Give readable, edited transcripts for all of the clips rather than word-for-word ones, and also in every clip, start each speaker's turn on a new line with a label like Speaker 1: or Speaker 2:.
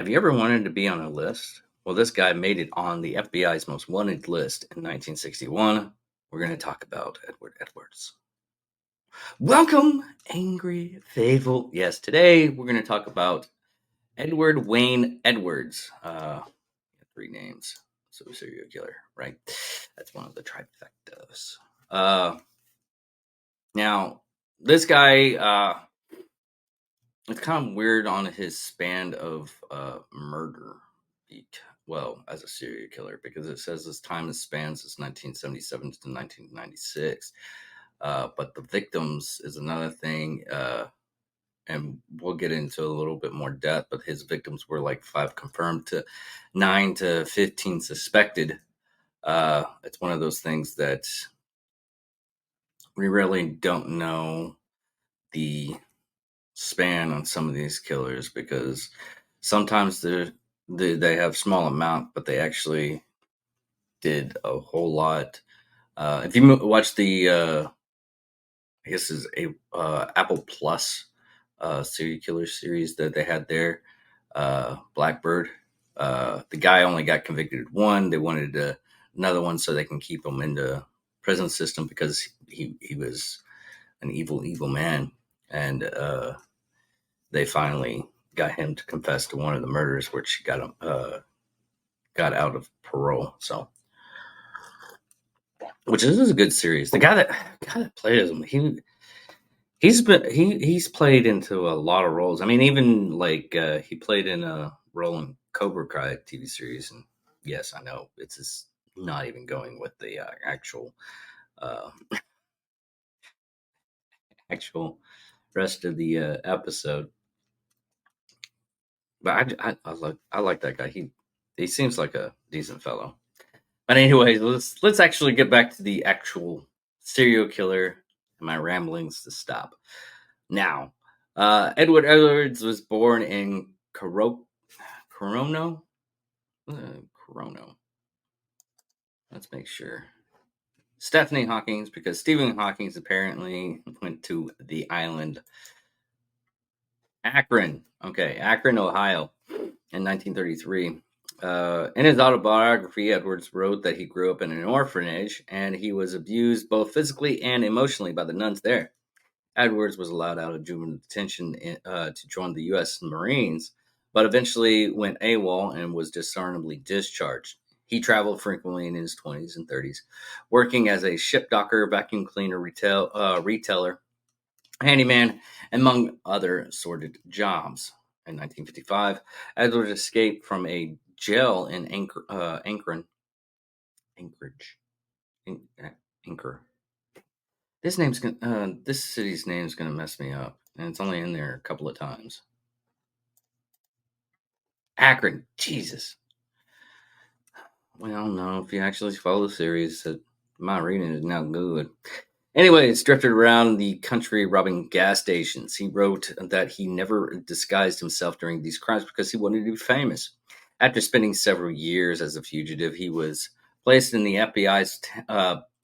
Speaker 1: Have you ever wanted to be on a list? Well, this guy made it on the FBI's most wanted list in 1961. We're going to talk about Edward Edwards. Welcome, angry, faithful. Yes, today we're going to talk about Edward Wayne Edwards. Three names. So serial killer, right? That's one of the trifectas. Uh, now, this guy, it's kind of weird on his span of murder. Well, as a serial killer, because it says his time spans is 1977 to 1996. But the victims is another thing, and we'll get into a little bit more depth. But his victims were like 5 confirmed to 9 to 15 suspected. It's one of those things that we really don't know the span on some of these killers, because sometimes they have small amount, but they actually did a whole lot. If you watch the, I guess is a Apple Plus serial killer series that they had there, Blackbird. The guy only got convicted of one. They wanted another one so they can keep him in the prison system because he was an evil man, and they finally got him to confess to one of the murders, which got him got out of parole. So, which is a good series. The guy that played him, he's played into a lot of roles. I mean, even like he played in a role in Cobra Kai TV series, and yes, I know it's just not even going with the uh, actual rest of the episode. But I like that guy. He seems like a decent fellow. But anyways, let's actually get back to the actual serial killer and my ramblings to stop. Now, Edward Edwards was born in Corono. Corono. Let's make sure. Stephanie Hawkins, because Stephen Hawkins apparently went to the island Akron. Okay, Akron, Ohio, in 1933. In his autobiography, Edwards wrote that he grew up in an orphanage and he was abused both physically and emotionally by the nuns there. Edwards was allowed out of juvenile detention to join the U.S. Marines, but eventually went AWOL and was dishonorably discharged. He traveled frequently in his 20s and 30s, working as a ship docker, vacuum cleaner, retailer, handyman, among other sordid jobs. In 1955, Edwards escaped from a jail in Anchorage. Anchor. This city's name's gonna mess me up, and it's only in there a couple of times. Akron, Jesus. Well, no, if you actually follow the series, my reading is now good. Anyways, drifted around the country robbing gas stations. He wrote that he never disguised himself during these crimes because he wanted to be famous. After spending several years as a fugitive, he was placed in the FBI's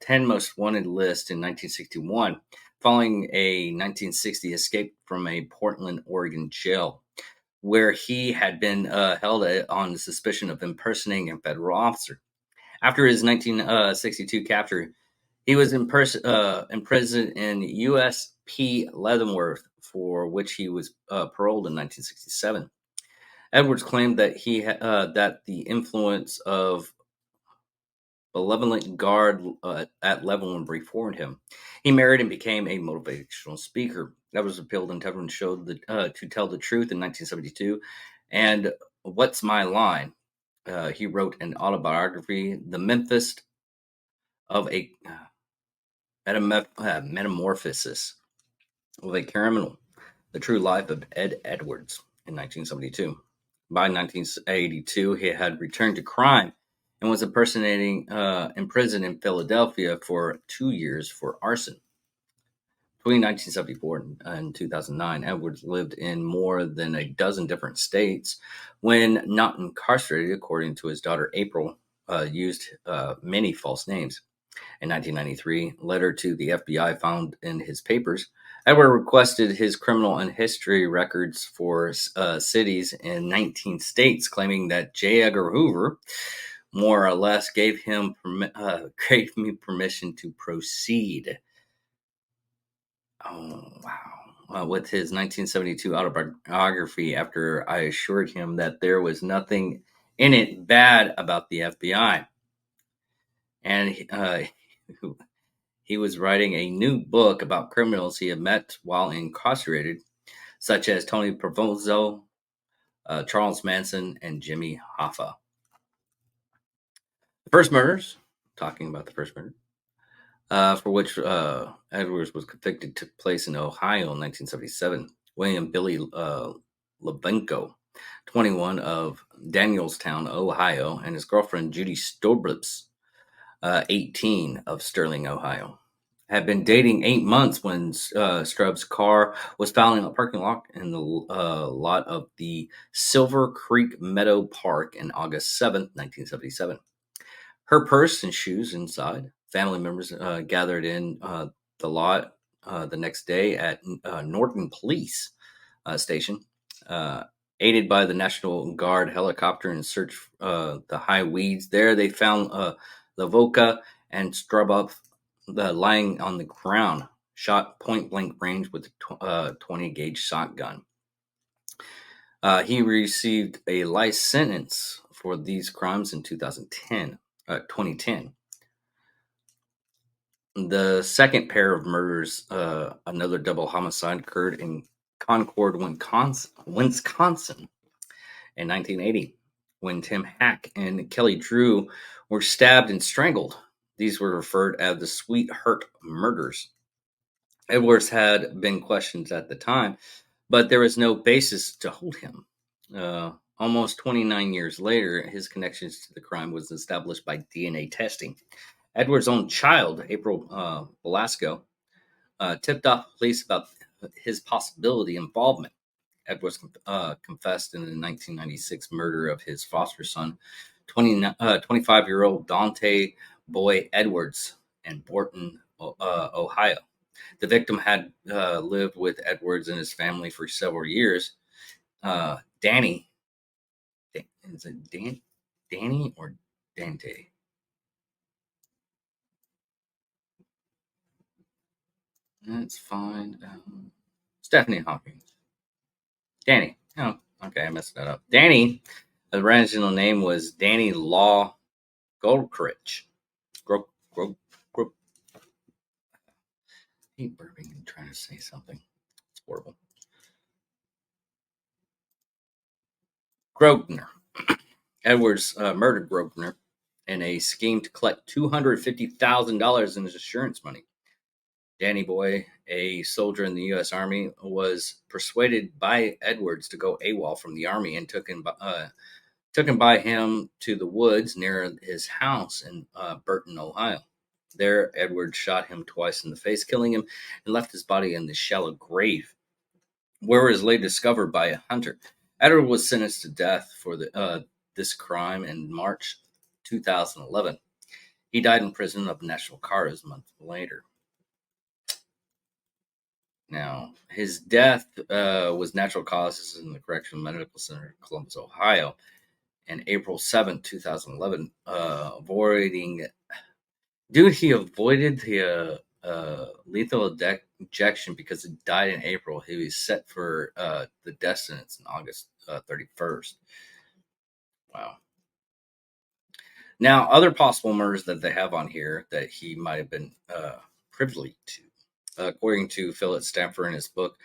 Speaker 1: 10 most wanted list in 1961, following a 1960 escape from a Portland, Oregon jail, where he had been held on suspicion of impersonating a federal officer. After his 1962 capture, he was imprisoned in USP Leavenworth, for which he was paroled in 1967. Edwards claimed that that the influence of benevolent guard at Leavenworth reformed him. He married and became a motivational speaker. Edwards appealed in television show To Tell the Truth in 1972, and What's My Line? He wrote an autobiography, The Memphis of a Metamorphosis of a Criminal, The True Life of Ed Edwards, in 1972. By 1982, he had returned to crime and was imprisoned in Philadelphia for 2 years for arson. Between 1974 and 2009, Edwards lived in more than a dozen different states. When not incarcerated, according to his daughter April, used many false names. In 1993, letter to the FBI found in his papers, Edward requested his criminal and history records for cities in 19 states, claiming that J. Edgar Hoover more or less gave me permission to proceed. Oh, wow. With his 1972 autobiography, after I assured him that there was nothing in it bad about the FBI. And he was writing a new book about criminals he had met while incarcerated, such as Tony Provenzo, Charles Manson, and Jimmy Hoffa. The first murders, talking about the first murder, for which Edwards was convicted, took place in Ohio in 1977. William Billy Lebenko, 21, of Danielstown, Ohio, and his girlfriend Judy Stoblips, 18, of Sterling, Ohio, had been dating 8 months when Stubbs' car was found in a parking lot in the lot of the Silver Creek Meadow Park in August 7th, 1977. Her purse and shoes inside. Family members gathered in the lot the next day at Norton Police Station, aided by the National Guard helicopter in search the high weeds. There they found Lavoca and Strubov lying on the ground, shot point blank range with a 20 gauge shotgun. He received a life sentence for these crimes in 2010. The second pair of murders, another double homicide, occurred in Concord, Wisconsin in 1980, when Tim Hack and Kelly Drew were stabbed and strangled. These were referred as the Sweetheart murders. Edwards had been questioned at the time, but there was no basis to hold him. Almost 29 years later, his connections to the crime was established by DNA testing. Edwards' own child, April Velasco, tipped off police about his possibility involvement. Edwards confessed in the 1996 murder of his foster son, 25-year-old Dante Boy Edwards, in Borton, Ohio. The victim had lived with Edwards and his family for several years. Danny, is it Danny or Dante? That's fine. Stephanie Hawkins. Danny. Oh, okay, I messed that up. Danny, the original name was Danny Law Goldcritch. Gro- gro- gro- I hate burping and trying to say something. It's horrible. Grosvenor. Edwards murdered Grosvenor in a scheme to collect $250,000 in his insurance money. Danny Boy, a soldier in the U.S. Army, was persuaded by Edwards to go AWOL from the Army and took him by him to the woods near his house in Burton, Ohio. There, Edwards shot him twice in the face, killing him, and left his body in the shallow grave, where it was later discovered by a hunter. Edward was sentenced to death for this crime in March 2011. He died in prison of natural causes a month later. Now, his death was natural causes in the Correctional Medical Center in Columbus, Ohio, in April 7th, 2011, he avoided the lethal injection because he died in April. He was set for the death sentence in August 31st. Wow. Now, other possible murders that they have on here that he might have been privy to, according to Philip Stanford in his book,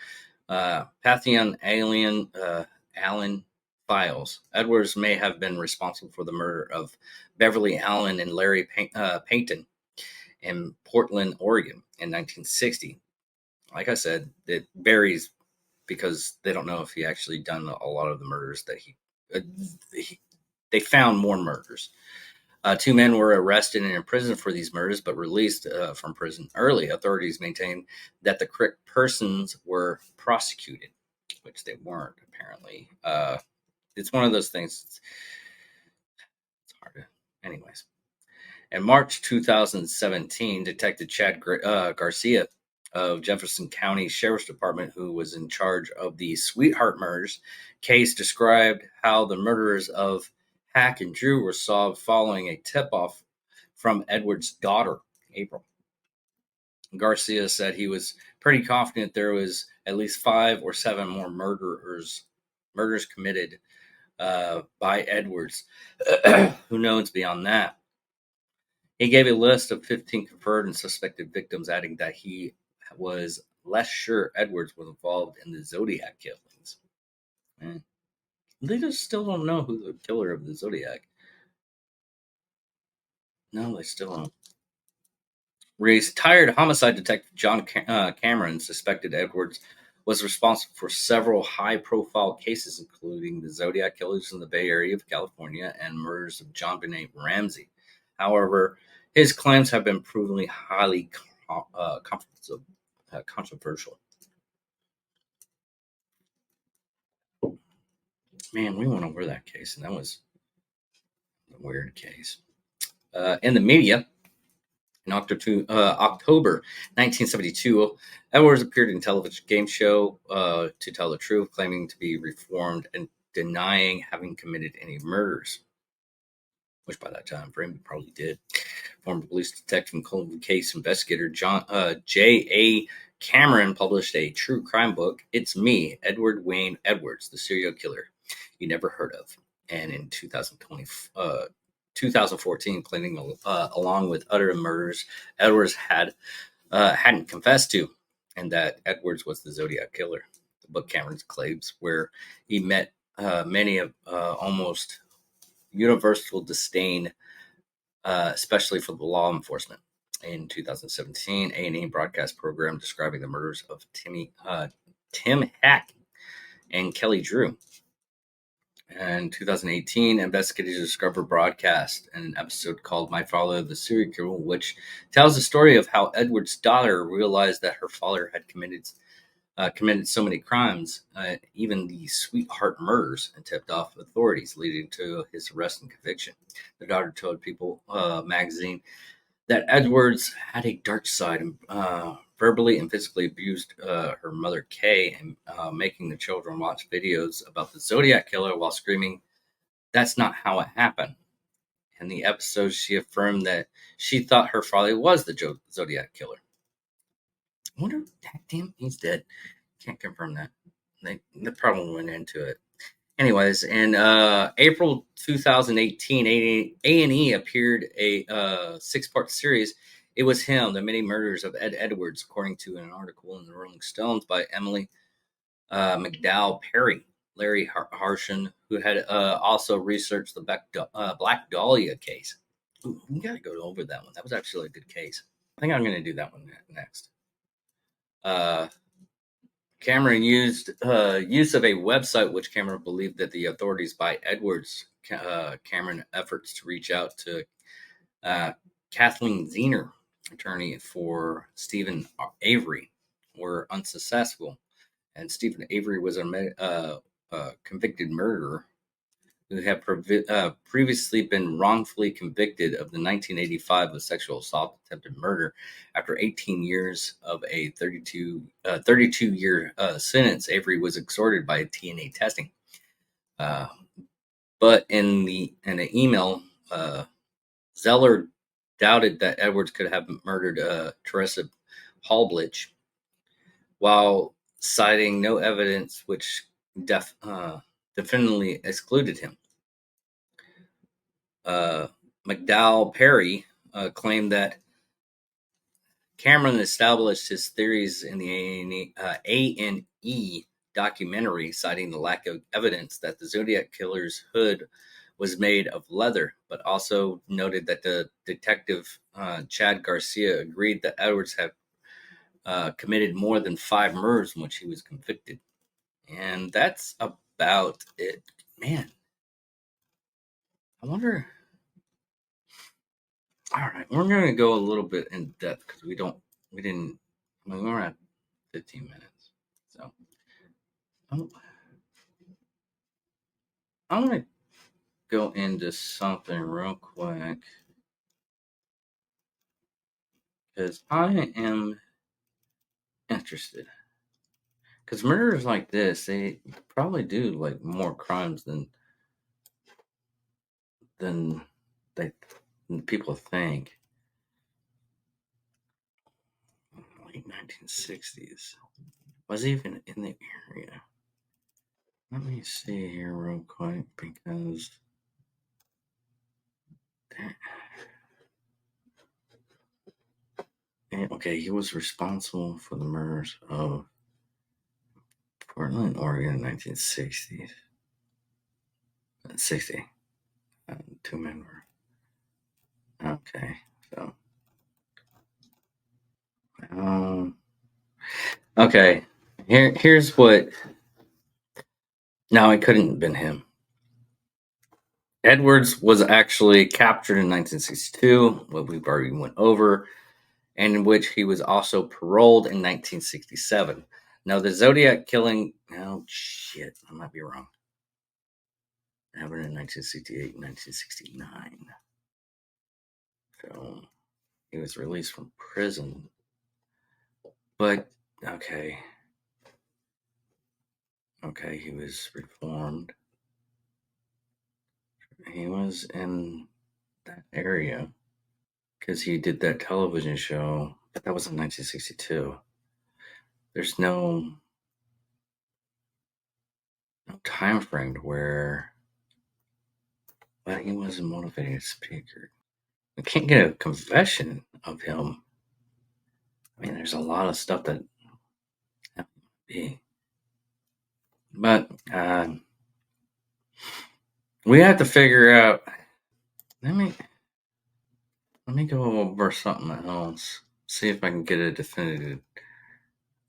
Speaker 1: Pantheon Allen Files. Edwards may have been responsible for the murder of Beverly Allen and Larry Payton in Portland, Oregon in 1960. Like I said, it varies because they don't know if he actually done a lot of the murders that they found more murders. Two men were arrested and imprisoned for these murders, but released from prison early. Authorities maintained that the correct persons were prosecuted, which they weren't, apparently. It's one of those things. It's hard to. Anyways. In March 2017, Detective Chad Garcia of Jefferson County Sheriff's Department, who was in charge of the Sweetheart murders case, described how the murderers of Hack and Drew were solved following a tip-off from Edward's daughter, April. Garcia said he was pretty confident there was at least 5 or 7 more murders committed by Edwards. Who knows beyond that? He gave a list of 15 confirmed and suspected victims, adding that he was less sure Edwards was involved in the Zodiac killings. They just still don't know who the killer of the Zodiac. No, they still don't. Retired homicide detective John Cameron suspected Edwards was responsible for several high-profile cases, including the Zodiac killers in the Bay Area of California and murders of John Benet Ramsey. However, his claims have been proven highly controversial. Man, we went over that case, and that was a weird case. In the media, in October 1972, Edwards appeared in a television game show To Tell the Truth, claiming to be reformed and denying having committed any murders, which by that time frame he probably did. Former police detective and cold case investigator J.A. Cameron published a true crime book, It's Me, Edward Wayne Edwards, the serial killer you never heard of. And in 2014, claiming along with other murders Edwards hadn't confessed to, and that Edwards was the Zodiac killer. The book Cameron's claims where he met many of almost universal disdain, especially for the law enforcement. In 2017, A&E broadcast program describing the murders of Tim Hack and Kelly Drew. In 2018, investigators discovered broadcast an episode called My Father the Serial Killer, which tells the story of how Edward's daughter realized that her father had committed so many crimes, even the Sweetheart murders, and tipped off authorities, leading to his arrest and conviction. The daughter told People magazine that Edwards had a dark side and verbally and physically abused her mother, Kay, and making the children watch videos about the Zodiac killer while screaming, "That's not how it happened." In the episode, she affirmed that she thought her father was the Zodiac killer. I wonder, damn, he's dead. Can't confirm that. They probably went into it. Anyways, in April 2018, A&E appeared a 6-part series. It Was Him, The Many Murders of Ed Edwards, according to an article in the Rolling Stones by Emily McDowell Perry. Larry Harshen, who had also researched the Black Dahlia case. Ooh, we got to go over that one. That was actually a good case. I think I'm going to do that one next. Cameron used use of a website which Cameron believed that the authorities by Edwards Cameron efforts to reach out to Kathleen Zener, attorney for Stephen Avery, were unsuccessful. And Stephen Avery was a convicted murderer who had previously been wrongfully convicted of the 1985 of sexual assault attempted murder. After 18 years of a 32-year sentence, Avery was exhorted by DNA testing. But in an email, Zeller doubted that Edwards could have murdered Teresa Hallblich, while citing no evidence which definitely excluded him. McDowell Perry claimed that Cameron established his theories in the A&E documentary, citing the lack of evidence that the Zodiac killer's hood was made of leather, but also noted that the detective Chad Garcia agreed that Edwards had committed more than 5 murders in which he was convicted. And that's about it. Man, I wonder. All right, we're going to go a little bit in depth because we we're at 15 minutes. So I'm going to go into something real quick because I am interested. Because murderers like this, they probably do like more crimes than they than people think. Late 1960s. Was he even in the area? Let me see here real quick because okay, he was responsible for the murders of Portland, Oregon in 1960s. 60. Two men were okay. So, okay. Here's what. No, it couldn't have been him. Edwards was actually captured in 1962, what we've already went over, and in which he was also paroled in 1967. Now, the Zodiac killing, oh shit, I might be wrong. It happened in 1968 and 1969. So, he was released from prison. But, okay. Okay, he was reformed. He was in that area because he did that television show, but that was in 1962. There's no time frame where he was a motivated speaker. We can't get a confession of him. I mean, there's a lot of stuff that be, but we have to figure out. Let me go over something else. See if I can get a definitive.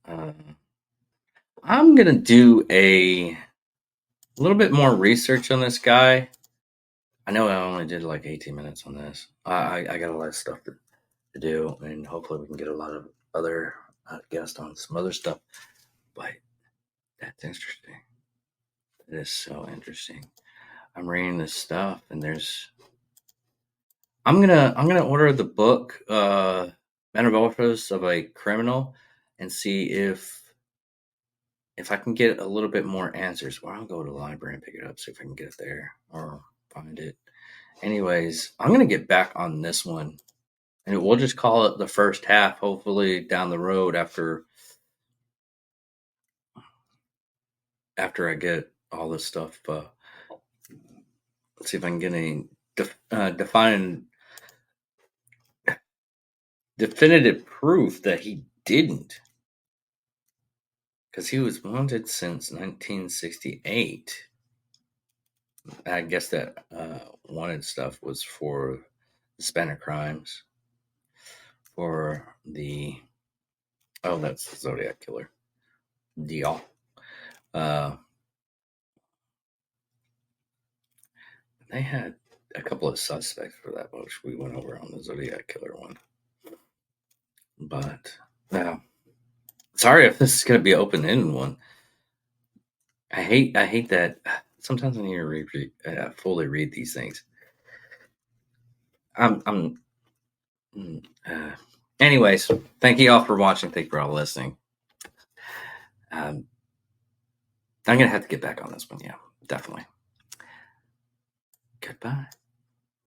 Speaker 1: I'm gonna do a little bit more research on this guy. I know I only did like 18 minutes on this. I got a lot of stuff to do, and hopefully we can get a lot of other guests on some other stuff. But that's interesting. It is so interesting. I'm reading this stuff, and I'm gonna order the book, Metamorphosis of a Criminal, and see if I can get a little bit more answers. Or I'll go to the library and pick it up, see if I can get it there or find it. Anyways, I'm gonna get back on this one, and we'll just call it the first half. Hopefully, down the road after I get all this stuff. Let's see if I can get any definitive proof that he didn't, because he was wanted since 1968. I guess that wanted stuff was for the Hispanic crimes, for that's the Zodiac Killer deal. They had a couple of suspects for that, which we went over on the Zodiac Killer one. But sorry if this is going to be an open-ended one. I hate that. Sometimes I need to fully read these things. Anyways, thank you all for watching. Thank you for all listening. I'm gonna have to get back on this one. Yeah, definitely. Goodbye.